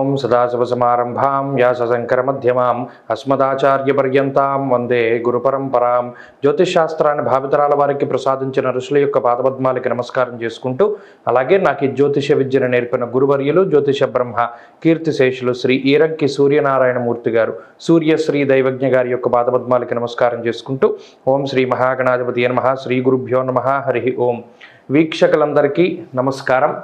ఓం సదాశివసమారంభాం వ్యాసశంకరమధ్యమాం అస్మదాచార్యపర్యంతాం వందే గురుపరంపరాం. జ్యోతిషాస్త్రాన్ని భావితరాల వారికి ప్రసాదించిన ఋషుల యొక్క పాదపద్మాలకి నమస్కారం చేసుకుంటూ, అలాగే నాకు ఈ జ్యోతిష విద్యను నేర్పిన గురువర్యులు జ్యోతిష బ్రహ్మ కీర్తిశేషులు శ్రీ ఈరంకి సూర్యనారాయణమూర్తి గారు, సూర్యశ్రీ దైవజ్ఞ గారి యొక్క పాదపద్మాలకి నమస్కారం చేసుకుంటూ, ఓం శ్రీ మహాగణాధిపతి నమః, శ్రీ గురుభ్యో నమః, హరి ఓం. వీక్షకులందరికీ నమస్కారం.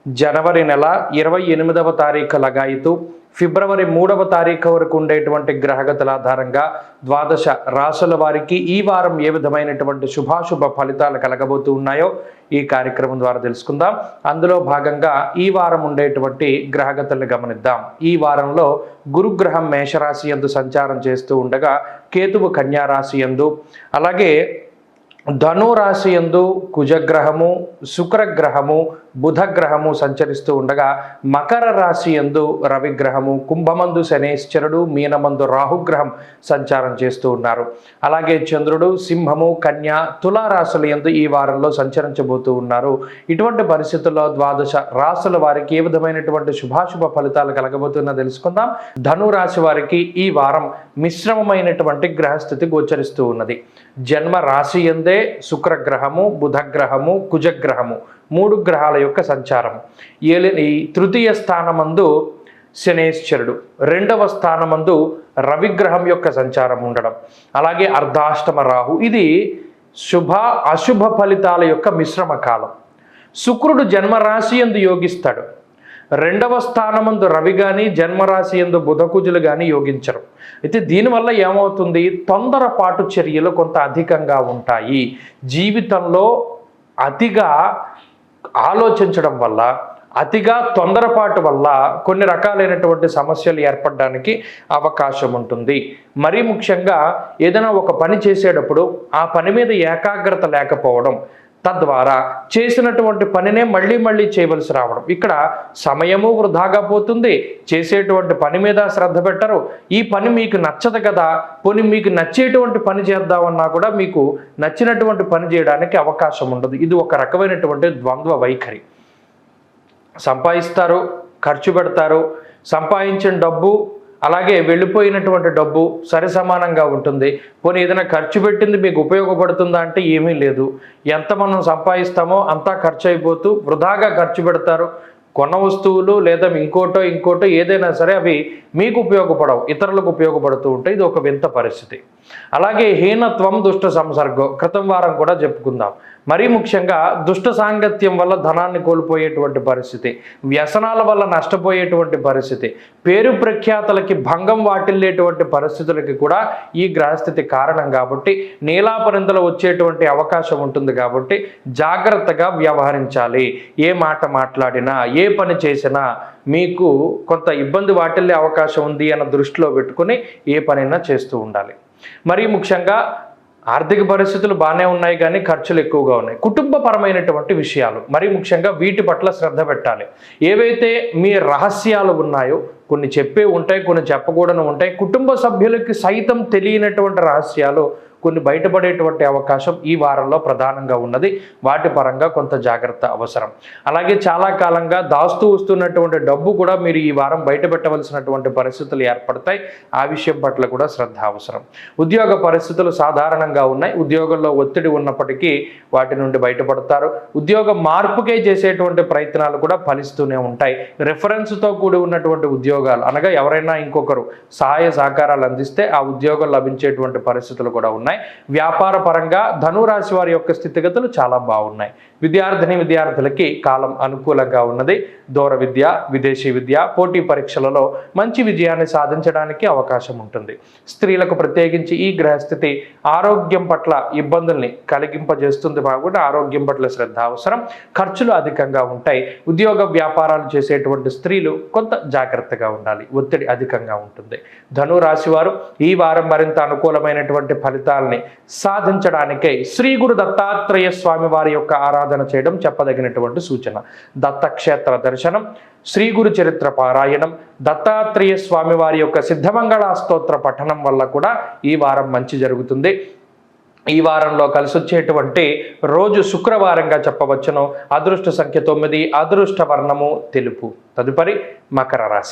జనవరి నెల 28వ తారీఖు లగాయితూ ఫిబ్రవరి 3వ తారీఖు వరకు ఉండేటువంటి గ్రహగతుల ఆధారంగా ద్వాదశ రాశుల వారికి ఈ వారం ఏ విధమైనటువంటి శుభాశుభ ఫలితాలు కలగబోతూ ఉన్నాయో ఈ కార్యక్రమం ద్వారా తెలుసుకుందాం. అందులో భాగంగా ఈ వారం ఉండేటువంటి గ్రహగతులను గమనిద్దాం. ఈ వారంలో గురుగ్రహం మేషరాశి యందు సంచారం చేస్తూ ఉండగా, కేతువు కన్యా రాశి యందు, అలాగే ధనురాశి యందు కుజగ్రహము, శుక్రగ్రహము, బుధగ్రహము సంచరిస్తూ ఉండగా, మకర రాశి యందు రవిగ్రహము, కుంభమందు శనేశ్వరుడు, మీనమందు రాహుగ్రహం సంచారం చేస్తూ ఉన్నారు. అలాగే చంద్రుడు సింహము, కన్య, తులారాశుల యందు ఈ వారంలో సంచరించబోతూ ఉన్నారు. ఇటువంటి పరిస్థితుల్లో ద్వాదశ రాశుల వారికి ఏ విధమైనటువంటి శుభాశుభ ఫలితాలు కలగబోతున్నా తెలుసుకుందాం. ధనురాశి వారికి ఈ వారం మిశ్రమమైనటువంటి గ్రహస్థితి గోచరిస్తూ ఉన్నది. జన్మ రాశి యందే శుక్రగ్రహము, బుధగ్రహము, కుజగ్రహము, 3 గ్రహాల యొక్క సంచారం. ఈ తృతీయ స్థానమందు శనేశ్వరుడు, 2వ స్థానమందు రవిగ్రహం యొక్క సంచారం ఉండడం, అలాగే అర్ధాష్టమ రాహు. ఇది శుభ అశుభ ఫలితాల యొక్క మిశ్రమ కాలం. శుక్రుడు జన్మరాశి యందు యోగిస్తాడు. 2వ స్థానమందు రవి కానీ, జన్మరాశి యందు బుధకుజులు కానీ యోగించరు. అయితే దీనివల్ల ఏమవుతుంది, తొందరపాటు చర్యలు కొంత అధికంగా ఉంటాయి. జీవితంలో అతిగా ఆలోచించడం వల్ల, అతిగా తొందరపాటు వల్ల కొన్ని రకాలైనటువంటి సమస్యలు ఏర్పడడానికి అవకాశం ఉంటుంది. మరీ ముఖ్యంగా ఏదైనా ఒక పని చేసేటప్పుడు ఆ పని మీద ఏకాగ్రత లేకపోవడం, తద్వారా చేసినటువంటి పనినే మళ్ళీ మళ్ళీ చేయవలసి రావడం, ఇక్కడ సమయము వృధాగా పోతుంది. చేసేటువంటి పని మీద శ్రద్ధ పెట్టరు. ఈ పని మీకు నచ్చదు కదా, పోనీ మీకు నచ్చేటువంటి పని చేద్దామన్నా కూడా మీకు నచ్చినటువంటి పని చేయడానికి అవకాశం ఉండదు. ఇది ఒక రకమైనటువంటి ద్వంద్వ వైఖరి. సంపాదిస్తారు, ఖర్చు పెడతారు. సంపాదించిన డబ్బు అలాగే వెళ్ళిపోయినటువంటి డబ్బు సరి సమానంగా ఉంటుంది. పోనీ ఏదైనా ఖర్చు పెట్టింది మీకు ఉపయోగపడుతుందా అంటే ఏమీ లేదు. ఎంత మనం సంపాదిస్తామో అంతా ఖర్చు అయిపోతూ వృధాగా ఖర్చు పెడతారు. కొన్న వస్తువులు లేదా ఇంకోటో ఏదైనా సరే అవి మీకు ఉపయోగపడవు, ఇతరులకు ఉపయోగపడుతూ ఉంటాయి. ఇది ఒక వింత పరిస్థితి. అలాగే హీనత్వం, దుష్ట సంసర్గం క్రితం వారం కూడా చెప్పుకుందాం. మరీ ముఖ్యంగా దుష్ట సాంగత్యం వల్ల ధనాన్ని కోల్పోయేటువంటి పరిస్థితి, వ్యసనాల వల్ల నష్టపోయేటువంటి పరిస్థితి, పేరు ప్రఖ్యాతలకి భంగం వాటిల్లేటువంటి పరిస్థితులకి కూడా ఈ గ్రహస్థితి కారణం. కాబట్టి నీలాపరింతలు వచ్చేటువంటి అవకాశం ఉంటుంది. కాబట్టి జాగ్రత్తగా వ్యవహరించాలి. ఏ మాట మాట్లాడినా, ఏ పని చేసినా మీకు కొంత ఇబ్బంది వాటిల్లే అవకాశం ఉంది అన్న దృష్టిలో పెట్టుకుని ఏ పనైనా చేస్తూ ఉండాలి. మరీ ముఖ్యంగా ఆర్థిక పరిస్థితులు బాగానే ఉన్నాయి కానీ ఖర్చులు ఎక్కువగా ఉన్నాయి. కుటుంబపరమైనటువంటి విషయాలు మరీ ముఖ్యంగా వీటి పట్ల శ్రద్ధ పెట్టాలి. ఏవైతే మీ రహస్యాలు ఉన్నాయో, కొన్ని చెప్పే ఉంటాయి, కొన్ని చెప్పకూడని ఉంటాయి. కుటుంబ సభ్యులకి సైతం తెలియనటువంటి రహస్యాలు కొన్ని బయటపడేటువంటి అవకాశం ఈ వారంలో ప్రధానంగా ఉన్నది. వాటి పరంగా కొంత జాగ్రత్త అవసరం. అలాగే చాలా కాలంగా దాస్తూ వస్తున్నటువంటి డబ్బు కూడా మీరు ఈ వారం బయట పెట్టవలసినటువంటి పరిస్థితులు ఏర్పడతాయి. ఆ విషయం పట్ల కూడా శ్రద్ధ అవసరం. ఉద్యోగ పరిస్థితులు సాధారణంగా ఉన్నాయి. ఉద్యోగంలో ఒత్తిడి ఉన్నప్పటికీ వాటి నుండి బయటపడతారు. ఉద్యోగ మార్పుకే చేసేటువంటి ప్రయత్నాలు కూడా ఫలిస్తూనే ఉంటాయి. రిఫరెన్స్తో కూడి ఉన్నటువంటి ఉద్యోగాలు అనగా ఎవరైనా ఇంకొకరు సహాయ సహకారాలు అందిస్తే ఆ ఉద్యోగం లభించేటువంటి పరిస్థితులు కూడా ఉన్నాయి. వ్యాపార పరంగా ధనురాశి వారి యొక్క స్థితిగతులు చాలా బాగున్నాయి. విద్యార్థులకి కాలం అనుకూలంగా ఉన్నది. దూర విద్య, విదేశీ విద్య, పోటీ పరీక్షలలో మంచి విజయాన్ని సాధించడానికి అవకాశం ఉంటుంది. స్త్రీలకు ప్రత్యేకించి ఈ గ్రహస్థితి ఆరోగ్యం పట్ల ఇబ్బందుల్ని కలిగింపజేస్తుంది. కాబట్టి ఆరోగ్యం పట్ల శ్రద్ధ అవసరం. ఖర్చులు అధికంగా ఉంటాయి. ఉద్యోగ వ్యాపారాలు చేసేటువంటి స్త్రీలు కొంత జాగ్రత్తగా ఉండాలి. ఒత్తిడి అధికంగా ఉంటుంది. ధనురాశి వారు ఈ వారం మరింత అనుకూలమైనటువంటి ఫలితాలని సాధించడానికై శ్రీ గురు దత్తాత్రేయ స్వామి వారి యొక్క ఆరాధన చేయడం చెప్పదగినటువంటి సూచన. దత్తక్షేత్ర దర్శనం, శ్రీ గురు చరిత్ర పారాయణం, దత్తాత్రేయ స్వామి వారి యొక్క సిద్ధమంగళ స్తోత్ర పఠనం వల్ల కూడా ఈ వారం మంచి జరుగుతుంది. ఈ వారంలో కలిసి వచ్చేటువంటి రోజు శుక్రవారంగా చెప్పవచ్చును. అదృష్ట సంఖ్య 9, అదృష్ట వర్ణము తెలుపు. తదుపరి మకర రాశి.